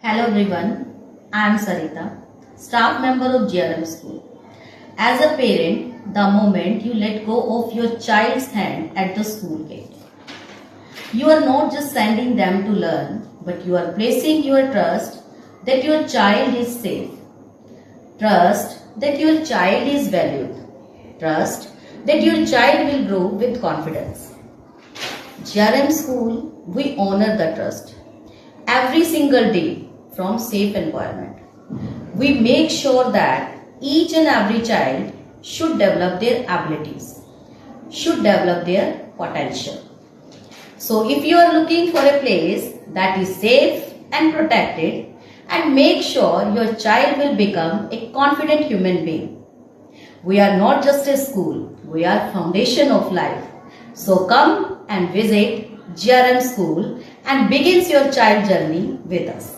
Hello everyone, I am Sarita, staff member of GRM School. As a parent, the moment you let go of your child's hand at the school gate, you are not just sending them to learn, but you are placing your trust that your child is safe, trust that your child is valued, trust that your child will grow with confidence. GRM School, we honor the trust. Every single day from safe environment. We make sure that each and every child should develop their abilities, should develop their potential. So if you are looking for a place that is safe and protected, and make sure your child will become a confident human being. We are not just a school, we are foundation of life. So come and visit GRM School and begins your child journey with us.